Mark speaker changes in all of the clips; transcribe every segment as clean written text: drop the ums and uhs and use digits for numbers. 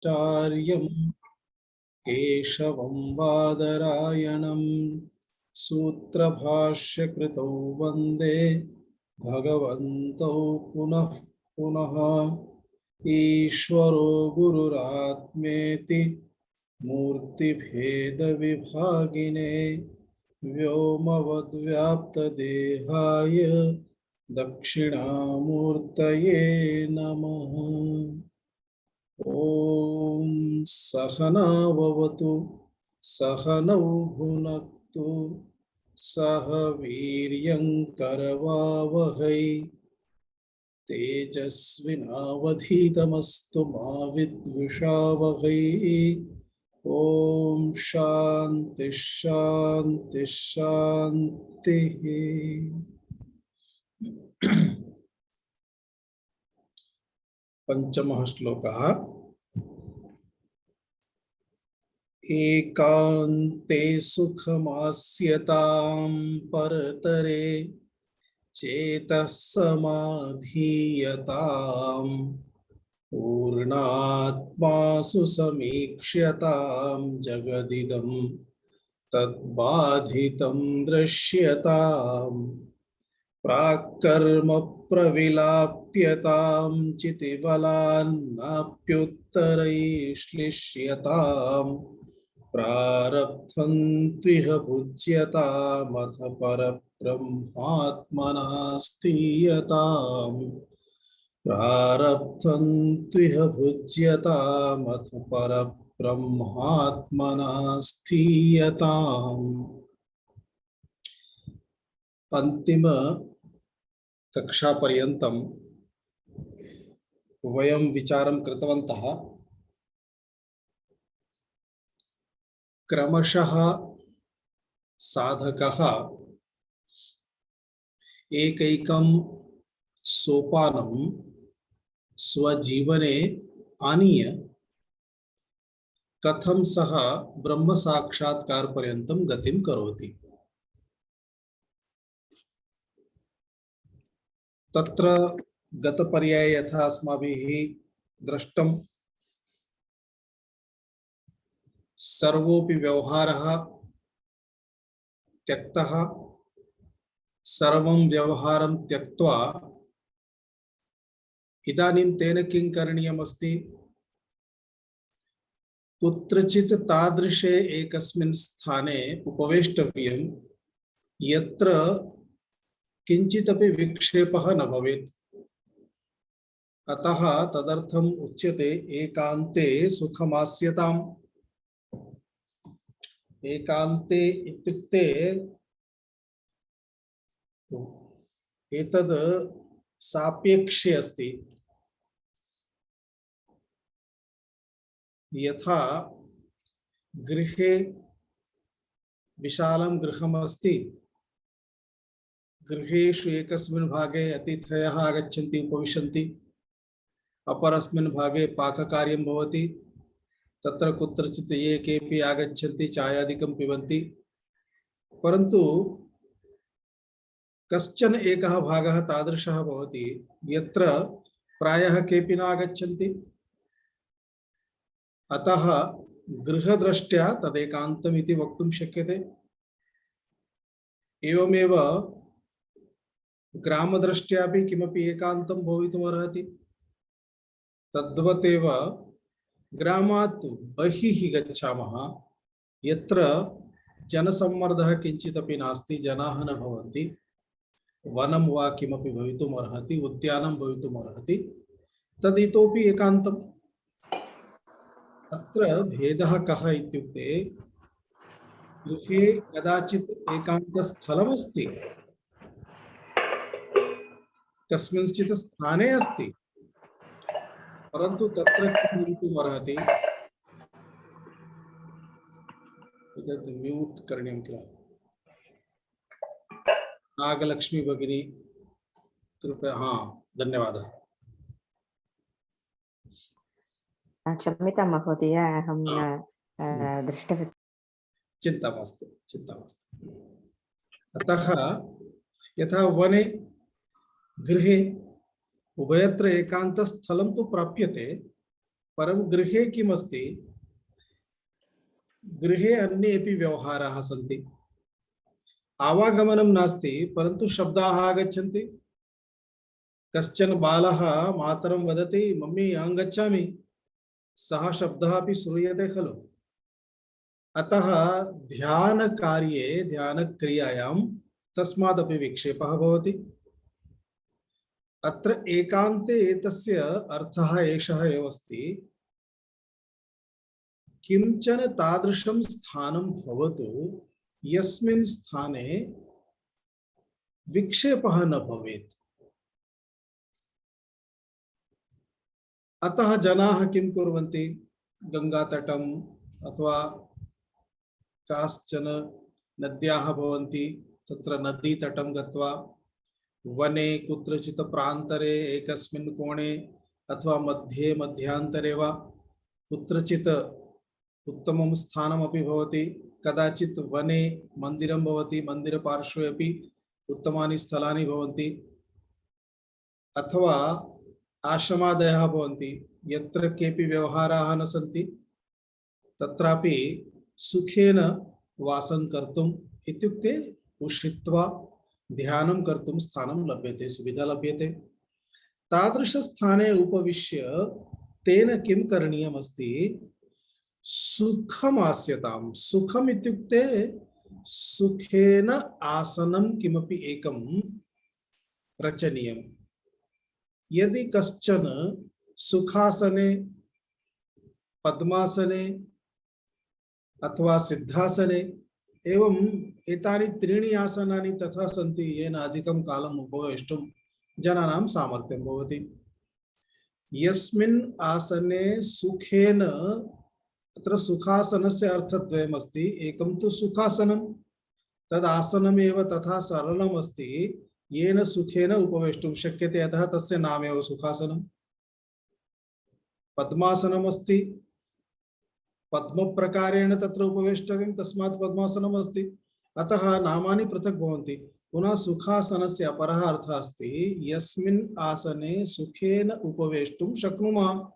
Speaker 1: चार्यं केशवं वादरायणं सूत्रभाष्यकृतौ वन्दे भगवन्तौ पुनः पुनः। ईश्वरो गुरुरात्मेति मूर्तिभेदविभागिने व्योमवद्व्याप्तदेहाय दक्षिणामूर्तये नमः। ॐ सहना भवतु सहनौ भुनक्तु सह वीर्यं करवावहै तेजस्विनावधीतमस्तु मा विद्विषावहै। ॐ शान्ति शान्ति शान्तिः। पंचमः श्लोकः। एकान्ते सुखमास्यतां परतरे चेतः समाधीयतां पूर्णात्मासु समीक्ष्यतां जगदिदं तद्बाधितं दृश्यताम् प्राक्कर्म प्रविलाप्यतां चितिबलान्नाप्युत्तरैश्लिष्यतां प्रारब्धं त्विह भुज्यतामथ परब्रह्मात्मना स्थीयताम् प्रारब्धं त्विह भुज्यतामथ परब्रह्मात्मना स्थीयताम्। अंतिम कक्षा पर्यन्तं वयं विचारं कृतवन्तः। क्रमशः साधकः एकैकं सोपानं स्वजीवने आनीय कथं सः ब्रह्म साक्षात्कार पर्यन्तं गतिं करोति। तत्र गतपर्याये यथा अस्माभिः दृष्टं सर्वोपि व्यवहारः त्यक्तः, सर्वं व्यवहारं त्यक्त्वा इदानीं तेन किं करणीयमस्ति। कुत्रचित् तादृशे एकस्मिन् स्थाने उपवेष्टव्यं यत्र किंचिदपि विक्षेपः न भवेत्। अतः तदर्थम् उच्यते एकान्ते सुखमास्यताम्। एकान्ते इत्युक्ते एतद् सापेक्षे अस्ति। यथा गृहे विशालं गृहमस्ति, गृहेषु एकस्मिन् भागे अतिथयः आगच्छन्ति उपविशन्ति, अपरस्मिन् भागे पाककार्यं भवति, तत्र कुत्रचित् ये केपि आगच्छन्ति चायादिकं पिबन्ति। परन्तु कश्चन एकः भागः तादृशः भवति यत्र प्रायः केपि न आगच्छन्ति। अतः गृहदृष्ट्या तदेकान्तमिति वक्तुं शक्यते। एवमेव ग्रामदृष्ट्यापि किमपि एकान्तं भवितुमर्हति। तद्वदेव ग्रामात् बहिः गच्छामः यत्र जनसम्मर्दः किंचिदपि नास्ति, जनाः न भवन्ति, वनं वा किमपि भवितुमर्हति, उद्यानं भवितुमर्हति, तदितोपि एकान्तम्। अत्र भेदः कः इत्युक्ते गृहे कदाचित् एकान्तस्थलमस्ति, कस्मिंश्चित् स्थाने अस्ति, परन्तु तत्र किं भवितुमर्हति, एतत् म्यूट् करणीयं किल। नागलक्ष्मी भगिनी कृपया। हाँ, धन्यवादः।
Speaker 2: क्षम्यतां महोदय, अहं न दृष्टवती।
Speaker 1: चिंता मास्तु, चिंता मास्तु। अतः यथा वने गृहे उभयत्र एकान्तस्थलं तु प्राप्यते, परं गृहे किमस्ति, गृहे अन्येपि व्यवहाराः सन्ति। आवागमनं नास्ति परन्तु शब्दाः आगच्छन्ति। कश्चन बालः मातरं वदति मम्मी अहं गच्छामि, सः शब्दः अपि श्रूयते खलु। अतः ध्यानकार्ये ध्यानक्रियायां तस्मादपि विक्षेपः भवति। अत्र एकान्ते एतस्य अर्थः एषः एव अस्ति, किंचन तादृशं स्थानं भवतु यस्मिन् स्थाने विक्षेपः न भवेत्। अतः जनाः किं कुर्वन्ति, गंगातटम् अथवा काश्चन नद्याः भवन्ति, तत्र नदीतटं गत्वा वने कुत्रचित् प्रान्तरे एकस्मिन् कोणे अथवा मध्ये मध्यान्तरे वा कुत्रचित् उत्तमं स्थानमपि भवति। कदाचित् वने मन्दिरं भवति, मन्दिरपार्श्वे अपि उत्तमानि स्थलानि भवन्ति। अथवा आश्रमादयः भवन्ति, यत्र केऽपि व्यवहाराः न सन्ति, तत्रापि सुखेन वासं कर्तुम्, इत्युक्ते उषित्वा ध्यानं कर्तुं स्थानं लभ्यते, सुविधा लभ्यते। तादृशस्थाने उपविश्य तेन किं करणीयमस्ति, सुखमास्यताम्। सुखम् इत्युक्ते सुखेन आसनं किमपि एकं रचनीयम्। यदि कश्चन सुखासने, पद्मासने अथवा सिद्धासने एवं एतानि त्रीणि आसनानि तथा सन्ति येन अधिकं कालम् उपवेष्टुं जनानां सामर्थ्यं भवति। यस्मिन् आसने सुखेन, अत्र सुखासनस्य अर्थद्वयम् अस्ति। एकं तु सुखासनं, तद् आसनमेव तथा सरलम् अस्ति येन सुखेन उपवेष्टुं शक्यते, अतः तस्य नामेव सुखासनम्। पद्मासनम् अस्ति, पद्मप्रकारेण तत्र उपवेष्टव्यं, तस्मात् पद्मासनम् अस्ति, अतः नामानि पृथक् भवन्ति। पुनः सुखासनस्य अपरः अर्थः अस्ति यस्मिन् आसने सुखेन उपवेष्टुं शक्नुमः,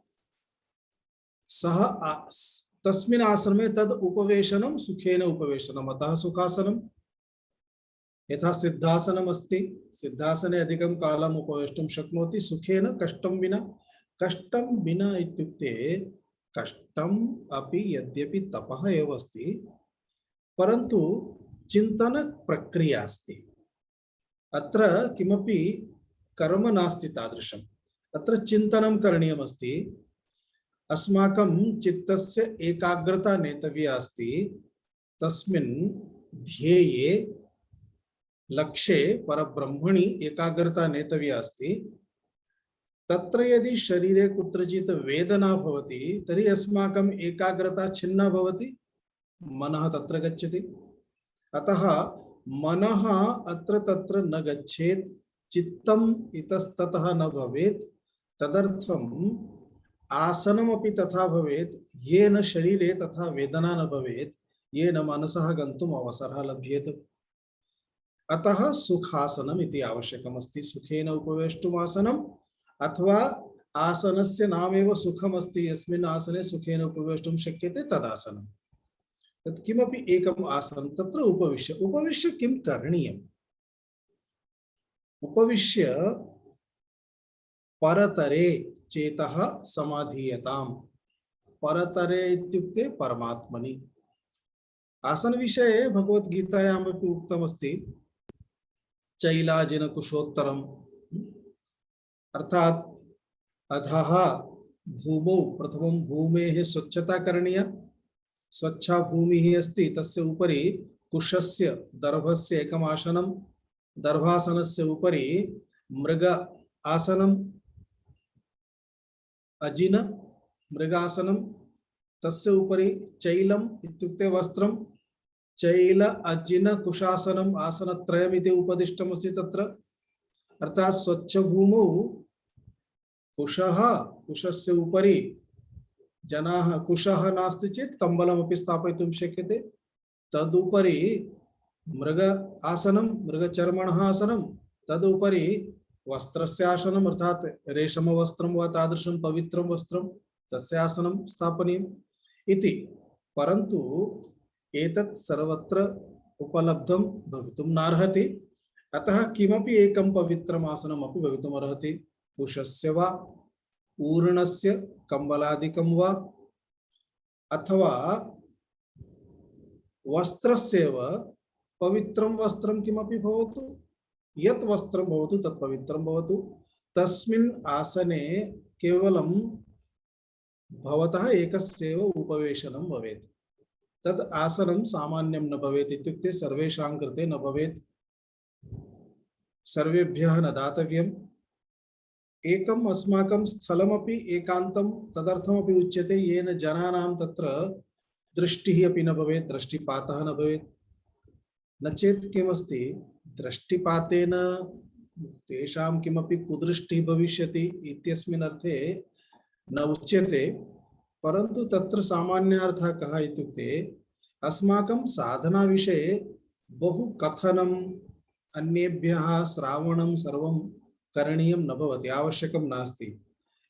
Speaker 1: सः तस्मिन् आसने तद् उपवेशनं सुखेन उपवेशनम्, अतः सुखासनम्। यथा सिद्धासनम् अस्ति, सिद्धासने अधिकं कालम् उपवेष्टुं शक्नोति सुखेन, कष्टं विना। कष्टं विना इत्युक्ते कष्टम् अपि यद्यपि तपः एव अस्ति, परन्तु चिन्तन प्रक्रिया अस्ति। अत्र किमपि कर्म नास्ति तादृशम्, अत्र चिन्तनं करणीयमस्ति। अस्माकं चित्तस्य एकाग्रता नेतव्या अस्ति, तस्मिन् ध्येये लक्ष्ये परब्रह्मणि एकाग्रता नेतव्या अस्ति। तत्र यदि शरीरे कुत्रचित् वेदना भवति तर्हि अस्माकं एकाग्रता छिन्ना भवति, मनः तत्र गच्छति। अतः मनः अत्र तत्र न गच्छेत्, चित्तम् इतस्ततः न भवेत्। तदर्थम् आसनमपि तथा भवेत् येन शरीरे तथा वेदना न भवेत्, येन मनसः गन्तुम् अवसरः लभ्येत। अतः सुखासनम् इति आवश्यकमस्ति। सुखेन उपवेष्टुम् आसनम्, अथवा आसनस्य नामेव सुखमस्ति, यस्मिन् आसने सुखेन उपवेष्टुं शक्यते तदासनम्। तत् किमपि एकम् आसनं तत्र उपविश्य किं करणीयम्, उपविश्य परतरे चेतः समाधीयताम्। परतरे इत्युक्ते परमात्मनि। आसन विषये भगवद्गीतायाम् अपि उक्तमस्ति, चैलाजिन कुशोत्तरम्, अर्थात अधः भूमौ प्रथमं भूमेः स्वच्छता करणीया। स्वच्छा भूमिः अस्ति, तस्य उपरि कुशस्य दर्भस्य एकम् आसनं, दर्भासनस्य उपरि मृग आसनम्, अजिन मृगासनं, तस्य उपरि चैलम् इत्युक्ते वस्त्रं, चैल अजिन कुशासनम् आसनत्रयम् इति उपदिष्टमस्ति तत्र। अर्थात स्वच्छ भूमौ कुशः, कुशस्य उपरि जनाः, कुशः नास्ति चेत् कम्बलमपि स्थापयितुं शक्यते, तदुपरि मृग आसनं, मृगचर्मणः आसनं, तदुपरि वस्त्रस्य आसनम्, अर्थात रेशमवस्त्रं वा तादृशं पवित्रं वस्त्रं, तस्य आसनं स्थापनीयम् इति। परन्तु एतत् सर्वत्र उपलब्धं भवितुं नार्हति। अतः किमपि एकं पवित्रम् आसनमपि भवितुमर्हति। कुशस्य वा, ऊर्णस्य, कम्बलादिकं वा, अथवा वस्त्रस्यैव पवित्रं वस्त्रं किमपि भवतु, यत् वस्त्रं भवतु तत् पवित्रं भवतु। तस्मिन् आसने केवलं भवतः एकस्यैव उपवेशनं भवेत्। तद् आसनं सामान्यं न भवेत्, इत्युक्ते सर्वेषां कृते न भवेत्, सर्वेभ्यः न दातव्यम्। एकम् अस्माकं स्थलमपि एकान्तं तदर्थमपि उच्यते, येन जनानां तत्र दृष्टिः अपि न भवेत्, दृष्टिपातः न भवेत्। न चेत् किमस्ति, दृष्टिपातेन तेषां किमपि कुदृष्टिः भविष्यति इत्यस्मिन् अर्थे न उच्यते। परन्तु तत्र सामान्यार्थः कः इत्युक्ते, अस्माकं साधनाविषये बहु कथनम्, अन्येभ्यः श्रावणं सर्वं करणीयं न भवति, आवश्यकं नास्ति।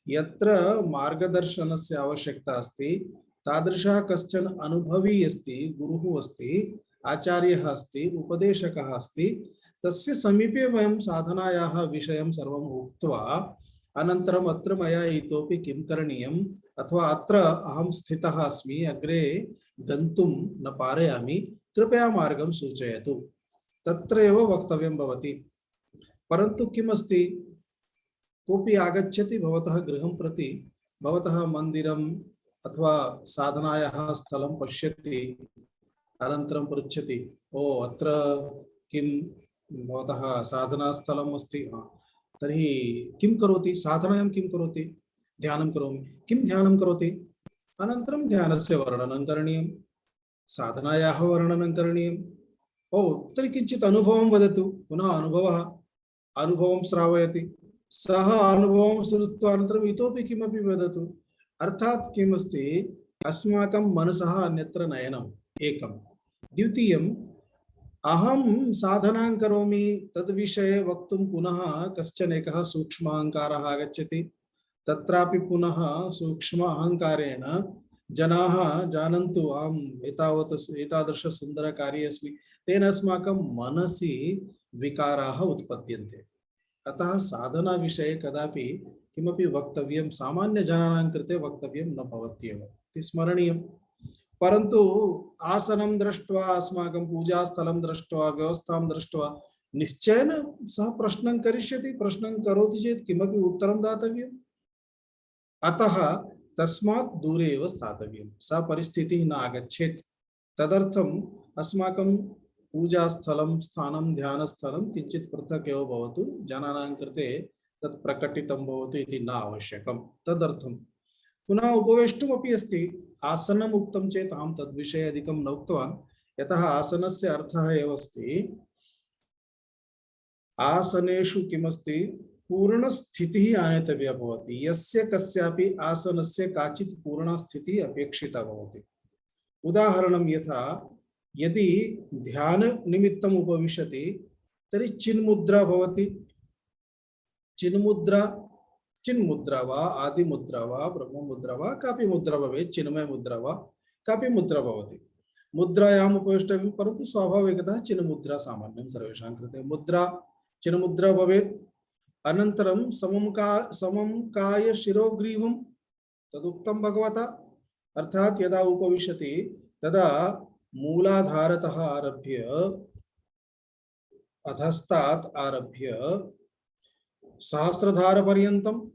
Speaker 1: यत्र मार्गदर्शनस्य आवश्यकता अस्ति, तादृशः कश्चन अनुभवी अस्ति, गुरुः अस्ति, आचार्यः अस्ति, उपदेशकः अस्ति, तस्य समीपे वयं साधनायाः विषयं सर्वम् उक्त्वा, अनन्तरम् अत्र मया इतोपि किं करणीयम्, अथवा अत्र अहं स्थितः अस्मि, अग्रे गन्तुं न पारयामि, कृपया मार्गं सूचयतु, तत्र एव वक्तव्यं भवति। परन्तु किमस्ति, कोऽपि आगच्छति भवतः गृहं प्रति, भवतः मन्दिरम् अथवा साधनायाः स्थलं पश्यति, अनन्तरं पृच्छति, ओ अत्र किं भवतः साधनास्थलम् अस्ति, तर्हि किं करोति, साधनायां किं करोति, ध्यानं करोमि, किं ध्यानं करोति, अनन्तरं ध्यानस्य वर्णनं करणीयं, साधनायाः वर्णनं करणीयम्। ओ तर्हि किञ्चित् अनुभवं वदतु, पुनः अनुभवं श्रावयति, सः अनुभवं श्रुत्वा अनन्तरम् इतोपि किमपि वदतु। अर्थात् किमस्ति, अस्माकं मनसः अन्यत्र नयनम् एकं। द्वितीयम्, अहं साधनां करोमि तद्विषये वक्तुं पुनः कश्चन एकः सूक्ष्म अहङ्कारः आगच्छति। तत्रापि पुनः सूक्ष्म अहङ्कारेण जनाः जानन्तु अहम् एतादृश सुन्दरकार्ये अस्मि, तेन अस्माकं मनसि विकाराः उत्पद्यन्ते। अतः साधना विषये कदापि किमपि वक्तव्यं सामान्यजनानां कृते वक्तव्यं न भवत्येव इति स्मरणीयम्। परन्तु आसनं दृष्ट्वा, अस्माकं पूजास्थलं दृष्ट्वा, व्यवस्थां दृष्ट्वा निश्चयेन सः प्रश्नं करिष्यति। प्रश्नं करोति चेत् किमपि उत्तरं दातव्यम्। अतः तस्मात् दूरे एव स्थातव्यं, सा परिस्थितिः न आगच्छेत्। तदर्थम् अस्माकं पूजास्थलं, स्थानं, ध्यानस्थलं किञ्चित् पृथक् एव भवतु, जनानां कृते तत् प्रकटितं भवतु इति न आवश्यकं। तदर्थं पुनः उपवेष्टुमपि अस्ति, आसनम् उक्तं चेत् अहं तद्विषये अधिकं न उक्तवान्, यतः आसनस्य अर्थः एव अस्ति, आसनेषु किमस्ति, पूर्णस्थितिः आनेतव्या भवति। यस्य कस्यापि आसनस्य काचित् पूर्णस्थितिः अपेक्षिता भवति। उदाहरणं यथा, यदि ध्याननिमित्तम् उपविशति तर्हि चिन्मुद्रा भवति। चिन्मुद्रा वा, आदिमुद्रा वा, ब्रह्ममुद्रा वा, कापि मुद्रा भवेत्, चिन्मय मुद्रा वा, कापि मुद्रा भवति। मुद्रायाम् उपवेष्टव्यं, परन्तु स्वाभाविकतः चिन्मुद्रा सामान्यं सर्वेषां कृते। चिन्मुद्रा भवेत्। अनन्तरं समं काय शिरोग्रीवं तदुक्तं भगवता, अर्थात् यदा उपविशति तदा मूलाधारतः आरभ्य, अधस्तात् आरभ्य सहस्रधारपर्यन्तम्,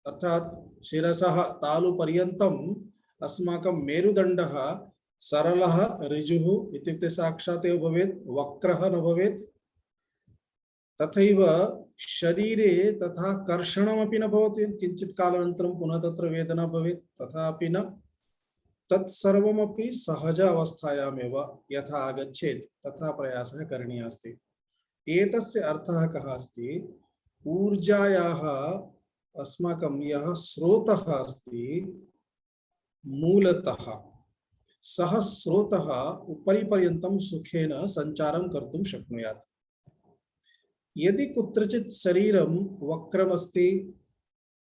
Speaker 1: अर्थात् शिरसः तालुपर्यन्तम् अस्माकं मेरुदण्डः सरलः ऋजुः इत्युक्ते साक्षात् एव भवेत्, वक्रः न भवेत्। तथैव शरीरे तथा कर्षणमपि न भवति, किञ्चित् कालानन्तरं पुनः तत्र वेदना भवेत्, तथापि न। तत्सर्वमपि सहज अवस्थायामेव यथा आगच्छेत् तथा प्रयासः करणीयः अस्ति। एतस्य अर्थः कः अस्ति, ऊर्जायाः अस्माकं यः स्रोतः अस्ति मूलतः, सः स्रोतः उपरिपर्यन्तं सुखेन सञ्चारं कर्तुं शक्नुयात्। यदि कुत्रचित् शरीरं वक्रमस्ति,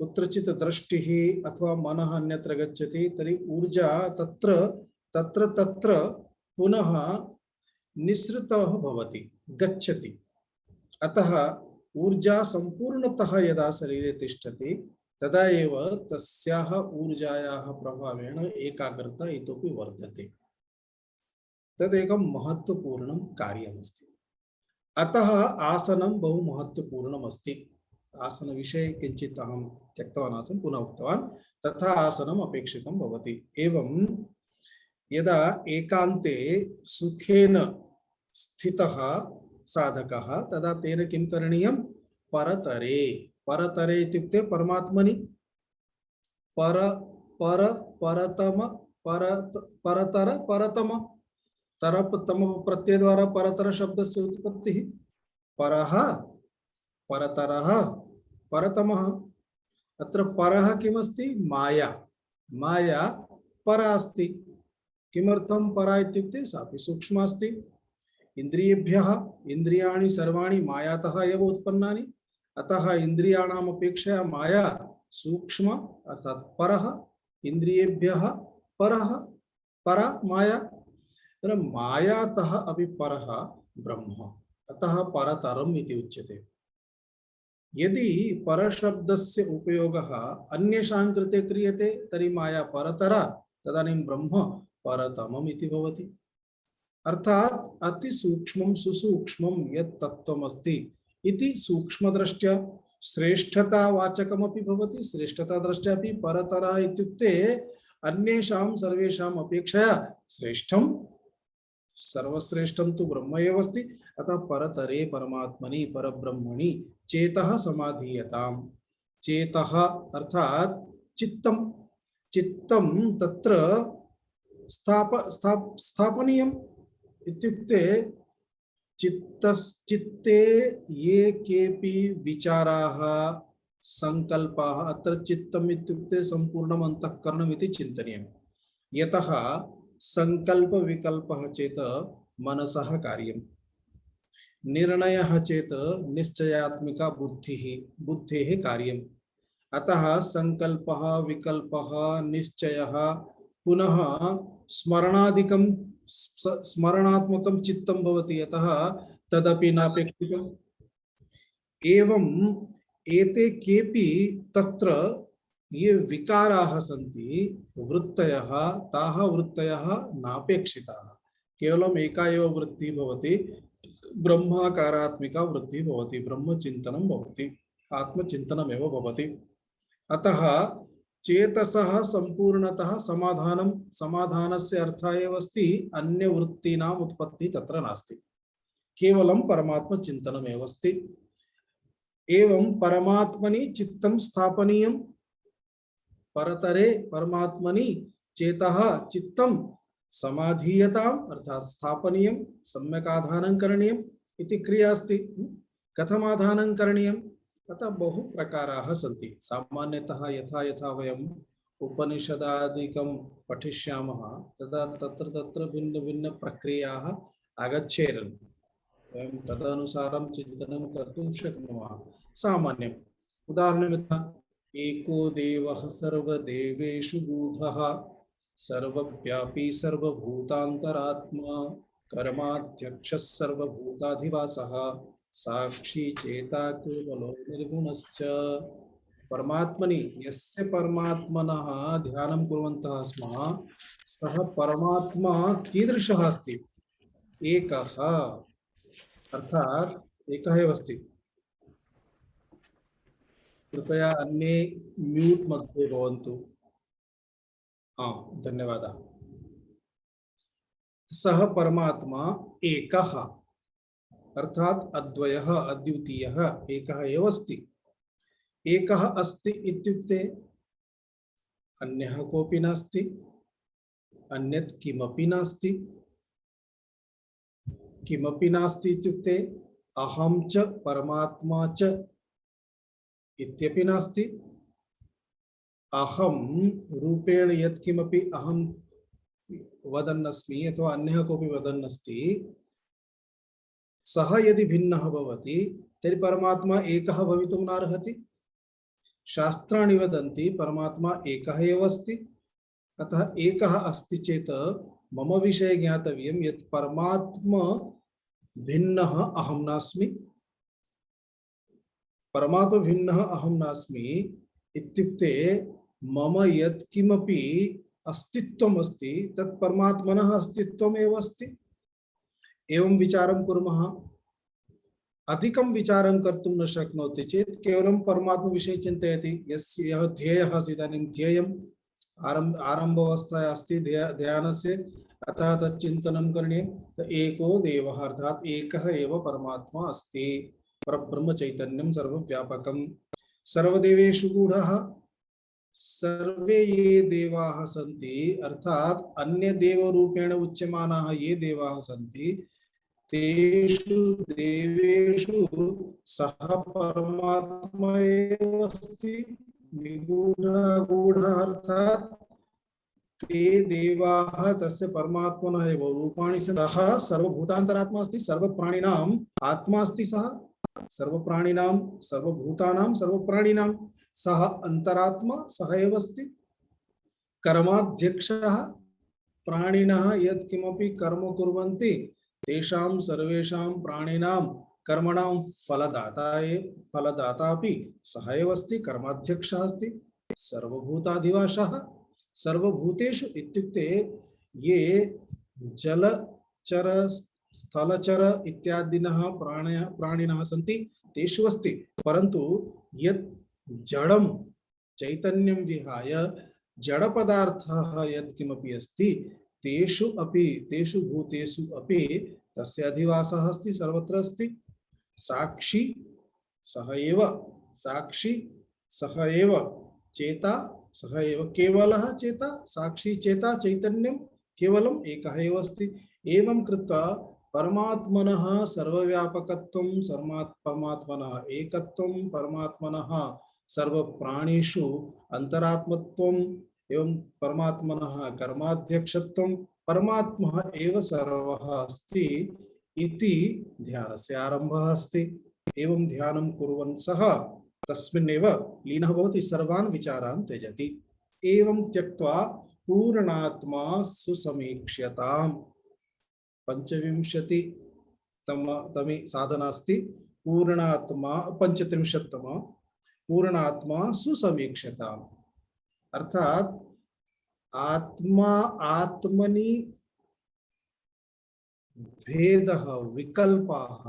Speaker 1: कुत्रचित् दृष्टिः अथवा मनः अन्यत्र गच्छति तर्हि ऊर्जा तत्र तत्र तत्र पुनः निःसृतः भवति, गच्छति। अतः ऊर्जा संपूर्णतः यदा शरीरे तिष्ठति तदा एव तस्याः ऊर्जायाः प्रभावेण एकाग्रता इतोपि वर्धते। तदेकं महत्त्वपूर्णं कार्यमस्ति। अतः आसनं बहु महत्त्वपूर्णम् अस्ति। आसनविषये किञ्चित् अहं त्यक्तवान् आसं, पुनः उक्तवान्। तथा आसनम् अपेक्षितं भवति। एवं यदा एकान्ते सुखेन स्थितः साधकः तदा तेन किं करणीयं? परतरे। परतरे इत्युक्ते परमात्मनि। पर पर परतम परतर परतम। तरप तम प्रत्यय द्वारा परतर शब्दस्य उत्पत्तिः। परः परतरः परतमः। अत्र परः किमस्ति? माया। माया परा अस्ति। किमर्थं परा इत्युक्ते सापि सूक्ष्मा अस्ति। इन्द्रियेभ्यः इन्द्रियाणि सर्वाणि मायातः एव उत्पन्नानि। अतः इन्द्रियाणाम् अपेक्षया माया सूक्ष्म अर्थात् परः, इन्द्रियेभ्यः परः, परा माया। मायातः अपि परः ब्रह्म, अतः परतरम् इति उच्यते। यदि परशब्दस्य उपयोगः अन्येषां कृते क्रियते तर्हि माया परतरा, तदानीं ब्रह्म परतमम् इति भवति। अर्थात् अति सूक्ष्मं सुसूक्ष्मं यत् तत्त्वमस्ति इति सूक्ष्मदृष्ट्या श्रेष्ठतावाचकमपि भवति। श्रेष्ठतादृष्ट्या अपि परतरः इत्युक्ते अन्येषां सर्वेषाम् अपेक्षया श्रेष्ठं, सर्वश्रेष्ठं तु ब्रह्म एव अस्ति। अतः परतरे परमात्मनि परब्रह्मणि चेतः समाधीयताम्। चेतः अर्थात् चित्तं। चित्तं तत्र स्थापनीयम् इत्युक्ते चित्ते ये केपि विचाराः संकल्पाः, अत्र चित्तम् इत्युक्ते सम्पूर्णम् अन्तःकरणम् इति चिन्तनीयम्। यतः संकल्प विकल्पः चेत् मनसः कार्यम्, निर्णयः चेत् निश्चयात्मिका बुद्धेः कार्यम्। अतः संकल्पः विकल्पः निश्चयः पुनः स्मरणात्मकं चित्तं भवति। अतः तदपि नापेक्षितम्। एवं एते केपि तत्र ये विकाराः सन्ति वृत्तयः, ताः वृत्तयः नापेक्षिताः। केवलम् एका एव वृत्तिः भवति, ब्रह्माकारात्मिका वृत्तिः भवति, ब्रह्मचिन्तनं भवति, आत्मचिन्तनमेव भवति। अतः चेतसः संपूर्णतः समाधानस्य अर्थः एव अस्ति अन्यवृत्तीनाम् उत्पत्तिः तत्र नास्ति, केवलं परमात्मचिन्तनमेव अस्ति। एवं परमात्मनि चित्तं स्थापनीयम्। परतरे परमात्मनि चेतः चित्तं समाधीयताम् अर्थात् स्थापनीयं, सम्यक् आधानं करणीयम् इति क्रिया अस्ति। कथम् आधानं करणीयम्? अतः बहु प्रकाराः सन्ति। सामान्यतः यथा यथा वयम् उपनिषदादिकं पठिष्यामः तदा तत्र तत्र भिन्न भिन्न प्रक्रियाः आगच्छेरन्। वयं तदनुसारं चिन्तनं कर्तुं शक्नुमः। सामान्यम् उदाहरणं एको देवः सर्वदेवेषु गूढः सर्वव्यापी सर्वभूतान्तरात्मा कर्माध्यक्षः सर्वभूताधिवासः साक्षी चेता केवलो निर्गुणश्च। परमात्मनि यस्य परमात्मनः ध्यानं कुर्वन्तः स्मः सः परमात्मा कीदृशः अस्ति? एकः, अर्थात् एकः एव अस्ति। कृपया अन्ये म्यूट मध्ये भवन्तु। धन्यवादः। सः परमात्मा एकः अर्थात् अद्वयः अद्वितीयः एकः एव अस्ति। एकः अस्ति इत्युक्ते अन्यः कोऽपि नास्ति, अन्यत् किमपि नास्ति। किमपि नास्ति इत्युक्ते अहं च परमात्मा च इत्यपि नास्ति। अहं रूपेण यत्किमपि अहं वदन्नस्मि अथवा अन्यः कोऽपि वदन्नस्ति, सः यदि भिन्नः भवति तर्हि परमात्मा एकः भवितुं नार्हति। शास्त्राणि वदन्ति परमात्मा एकः एव अस्ति। अतः एकः अस्ति चेत् मम विषये ज्ञातव्यं यत् परमात्मा भिन्नः अहं नास्मि। परमात्मा भिन्नः अहं नास्मि इत्युक्ते मम यत् किमपि अस्तित्वम् अस्ति तत् परमात्मनः अस्तित्वम् एव अस्ति। एवं विचारं कुर्मः। अधिकं विचारं कर्तुं न शक्नोति चेत् केवलं परमात्मा विषये चिन्तयति। यस्य यः ध्येयः अस्ति, इदानीं ध्येयम् आरम्भावस्थायाम् अस्ति ध्यानस्य, अतः तत् चिन्तनं करणीयं। तो एको देवः अर्थात् एकः एव परमात्मा अस्ति, परब्रह्म चैतन्यं सर्वव्यापकं सर्वदेवेषु गूढः। सर्वे ये देवाः सन्ति अर्थात् अन्य देवरूपेण उच्यमानाः ये देवाः सन्ति तेषु देवेषु सः परमात्मा एव अस्ति। निगूढः गूढः अर्थात् ते देवाः तस्य परमात्मनः एव रूपाणि सः सर्वभूतान्तरात्मा अस्ति, सर्वप्राणिनाम् आत्मा अस्ति। सः सर्वप्राणिनां सर्वभूतानां सर्वप्राणिनां सः अंतरात्मा, सः एव अस्ति। कर्माध्यक्षः, प्राणिनः यत् किमपि कर्म कुर्वन्ति तेषां सर्वेषां प्राणिनां कर्मणां फलदाता अपि सः एव अस्ति, कर्माध्यक्षः अस्ति। सर्वभूताधिवासः, सर्वभूतेषु इत्युक्ते ये जलचर स्थलचर इत्यादिनः प्राणिनः सन्ति तेषु अस्ति। परन्तु यत् जडं चैतन्यं विहाय जडपदार्थः यत् किमपि अस्ति तेषु भूतेषु अपि तस्य अधिवासः अस्ति, सर्वत्र अस्ति। साक्षी सः एव, साक्षी सः एव, चेता सः एव, केवलः चेता, साक्षी चेता चैतन्यं केवलम् एकः एव अस्ति। एवं कृत्वा परमात्मनः सर्वव्यापकत्वं, परमात्मनः एकत्वं, परमात्मनः सर्वप्राणिषु अंतरात्मत्वं एवं परमात्मनः कर्माध्यक्षत्वं, परमात्मा एव सर्वः अस्ति इति ध्यानस्य आरम्भः अस्ति। एवं ध्यानं कुर्वन् सः तस्मिन्नेव लीनः भवति, सर्वान् विचारान् त्यजति। एवं त्यक्त्वा पूर्णात्मा सुसमीक्ष्यताम्। 25तमी साधना अस्ति पूर्णात्मा, 35तम पूर्णात्मा सुसमीक्ष्यताम्। अर्थात आत्मा आत्मनि भेदः विकल्पाः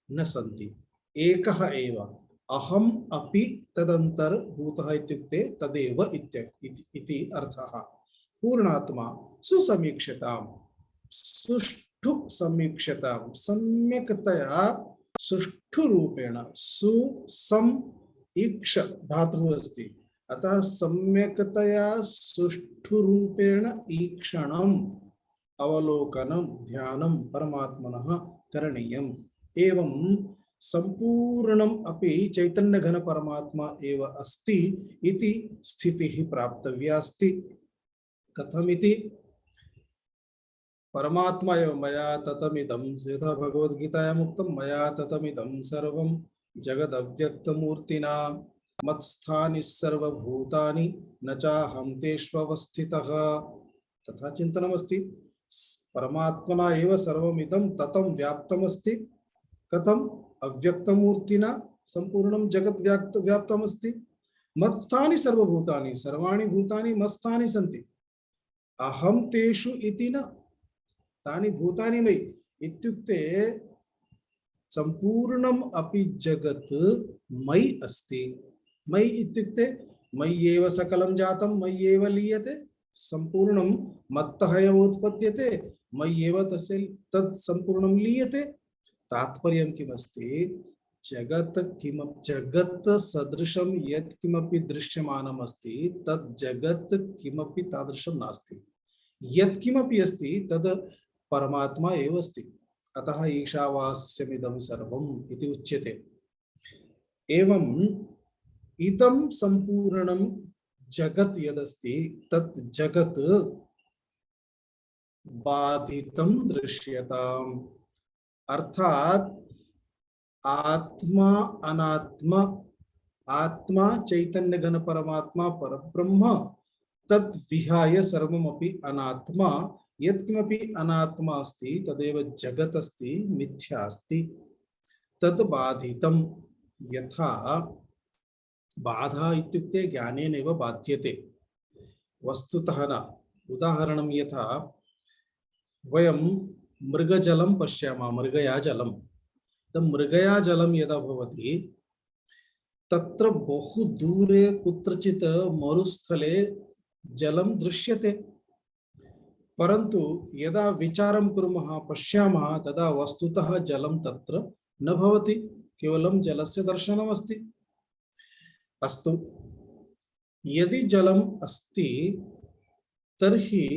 Speaker 1: न सन्ति, एकः एव। अहम् अपि तदन्तर्भूतः इत्युक्ते तदेव इति अर्थः। पूर्णात्मा सुसमीक्ष्यताम्, सुष्ठु समीक्ष्यताम्, सम्यक्तया सुष्ठुरूपेण, सुसम ईक्ष धातुः अस्ति, अतः सम्यक्तया सुष्ठुरूपेण ईक्षणम्, अवलोकनं, ध्यानं परमात्मनः करणीयम्। एवं संपूर्णम् अपि चैतन्य घन परमात्मा एव अस्ति इति स्थितिः प्राप्तव्या अस्ति। कथमिति? परमात्मा एव मया ततमिदं, यथा भगवद्गीतायाम् उक्तं, मया ततमिदं सर्वं जगदव्यक्तमूर्तिना मत्स्थानि सर्वभूतानि न चाहं तेष्वस्थितः। तथा चिन्तनमस्ति। परमात्मना एव सर्वमिदं ततं व्याप्तमस्ति। कथम्? अव्यक्तमूर्तिना संपूर्णं जगत् व्याप्तमस्ति। मत्स्थानि सर्वभूतानि, सर्वाणि भूतानि मत्स्थानि सन्ति। अहं तेषु इति न, तानि भूतानि मयि इत्युक्ते संपूर्णम् अपि जगत् मयि अस्ति। मयि इत्युक्ते मयि एव सकलं जातं, मयि एव लीयते। संपूर्णं मत्तः एव उत्पद्यते, मयि एव तस्य तत् संपूर्णं लीयते। तात्पर्यं किमस्ति? जगत् सदृशं यत् किमपि दृश्यमानम् अस्ति तत् जगत् किमपि तादृशं नास्ति। यत् किमपि अस्ति तद् परमात्मा एव अस्ति। अतः ईशावास्यमिदं सर्वम् इति उच्यते। एवं इदं संपूर्णं जगत् यदस्ति तत् जगत् बाधितं दृश्यताम्। अर्थात आत्मा अनात्मा, आत्मा चैतन्य घन परमात्मा परब्रह्म तद् विहाय सर्वमपि अनात्मा यत्किमपि अनात्मा अस्ति तदेव जगत् अस्ति मिथ्या अस्ति तद् बाधितं यथा बाधा इत्युक्ते ज्ञानेनैव बाध्यते वस्तुतः न उदाहरणं यथा वयं मृगजलं पश्यामः मृगया जलं मृगया जलं यदा भवति तत्र बहु दूरे कुत्रचित् मरुस्थले जलं दृश्यते परन्तु यदा विचारं कुर्मः पश्यामः तदा वस्तुतः जलं तत्र न भवति केवलं जलस्य दर्शनमस्ति अस्तु यदि जलम् अस्ति तर्हि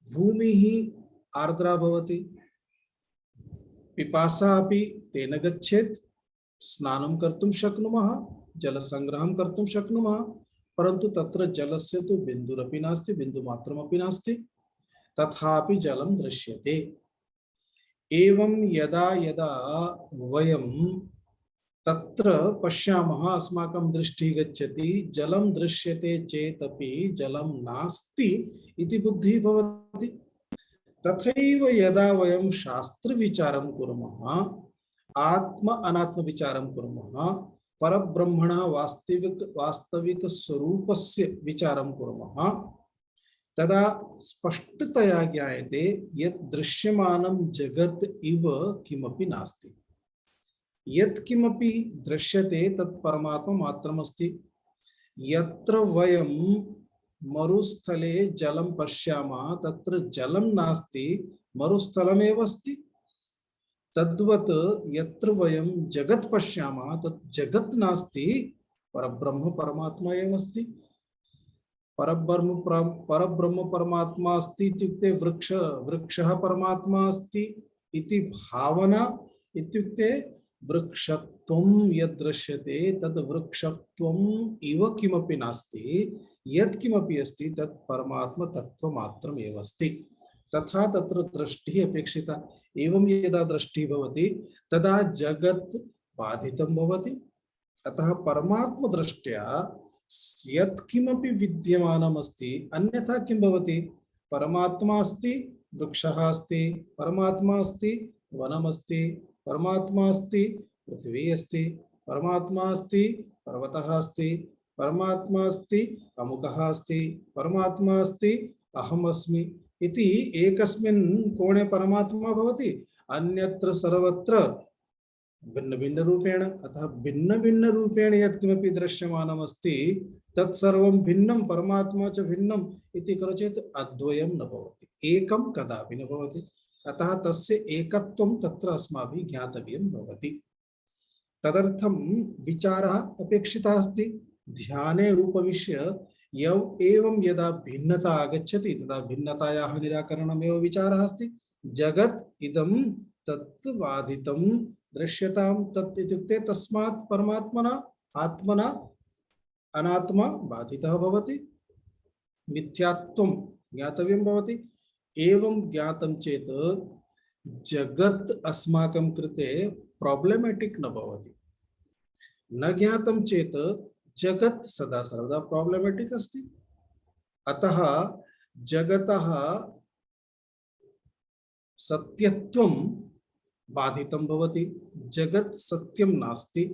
Speaker 1: भूमिः आर्द्रा भवति पिपासा अपि तेन गच्छेत् स्नानं कर्तुं शक्नुमः जलसंग्रहं कर्तुं शक्नुमः परन्तु तत्र जलस्य तु बिन्दुरपि नास्ति बिन्दुमात्रमपि नास्ति तथापि जलं दृश्यते एवं यदा यदा वयं तत्र पश्यामः अस्माकं दृष्टिः गच्छति जलं दृश्यते चेदपि जलं नास्ति इति बुद्धिः भवति तथैव यदा वयं शास्त्रविचारं कुर्मः आत्म अनात्म विचारं कुर्मः परब्रह्मणः वास्तविक स्वरूपस्य विचारं कुर्मः तदा स्पष्टतया ज्ञायते यत् दृश्यमानं जगत् इव किमपि नास्ति यत् किमपि दृश्यते तत् परमात्मा मात्रमस्ति यत्र वयं मरुस्थले जलं पश्यामः तत्र जलं नास्ति मरुस्थलमेव अस्ति तद्वत् यत्र वयं जगत् पश्यामः तत् जगत् नास्ति परब्रह्म परमात्मा एव अस्ति परब्रह्म परमात्मा अस्ति इत्युक्ते वृक्षः परमात्मा अस्ति इति भावना इत्युक्ते वृक्षत्वं यद् दृश्यते तद् वृक्षत्वम् इव किमपि नास्ति यत् किमपि अस्ति तत् परमात्मा तत्त्वमात्रम् एव अस्ति तथा तत्र दृष्टिः अपेक्षिता एवं यदा दृष्टिः भवति तदा जगत् बाधितं भवति अतः परमात्म दृष्ट्या यत् किमपि विद्यमानम् अस्ति अन्यथा किं भवति परमात्मा अस्ति वृक्षः अस्ति परमात्मा अस्ति वनमस्ति परमात्मा अस्ति पृथ्वी अस्ति परमात्मा अस्ति पर्वतः अस्ति परमात्मा अस्ति अमुकः अस्ति परमात्मा अस्ति अहम् अस्मि इति एकस्मिन् कोणे परमात्मा भवति अन्यत्र सर्वत्र भिन्न भिन्न रूपेण अतः भिन्न भिन्न रूपेण यत् किमपि दृश्यमानम् अस्ति तत् सर्वं भिन्नं परमात्मा च भिन्नम् इति करोचेत् अद्वयं न भवति एकं कदापि न भवति अतः तस्य एकत्वं तत्र अस्माभिः ज्ञातव्यं भवति तदर्थं विचारः अपेक्षितः अस्ति ध्याने उपविश्य एवं यदा भिन्नता आगच्छति तदा भिन्नतायाः निराकरणमेव विचारः अस्ति जगत् इदं तत् बाधितं दृश्यतां तत् इत्युक्ते तस्मात् परमात्मना आत्मना अनात्मा बाधितः भवति मिथ्यात्वं ज्ञातव्यं भवति एवं ज्ञातं चेत् जगत् अस्माकं कृते प्रॉब्लमेटिक न भवति न ज्ञातं चेत् जगत् सदा सर्वदा प्रॉब्लमेटिक अस्ति अतः जगतः सत्यत्वं बाधितं भवति जगत् सत्यं नास्ति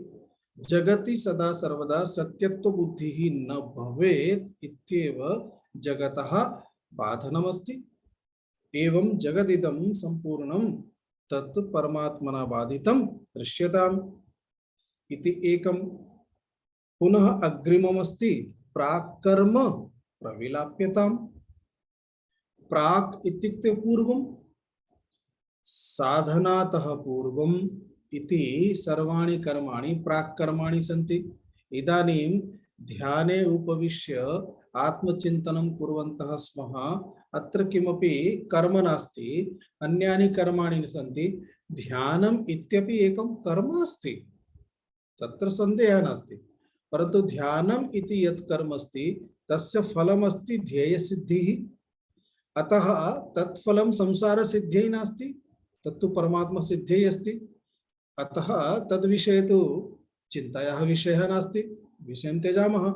Speaker 1: जगति सदा सर्वदा सत्यत्व बुद्धिः न भवेत् इत्येव जगतः बाधनमस्ति एवं जगदिदं संपूर्णं तत् परमात्मना बाधितं दृश्यताम् इति एकं पुनः अग्रिममस्ति प्राक्कर्म प्रविलाप्यताम् प्राक् इत्युक्ते पूर्वं साधनातः पूर्वम् इति सर्वाणि कर्माणि प्राक्कर्माणि सन्ति इदानीं ध्याने उपविश्य आत्मचिन्तनं कुर्वन्तः स्मः अत्र किमपि कर्म नास्ति अन्यानि कर्माणि सन्ति ध्यानम् इत्यपि एकं कर्म अस्ति तत्र संदेहः नास्ति परन्तु ध्यानम् इति यत् कर्म अस्ति तस्य फलमस्ति ध्येयसिद्धिः अतः तत् फलं संसारसिद्ध्यै नास्ति तत्तु परमात्मसिद्ध्यै अस्ति अतः तद्विषये तु चिन्तायाः विषयः नास्ति विषयं त्यजामः।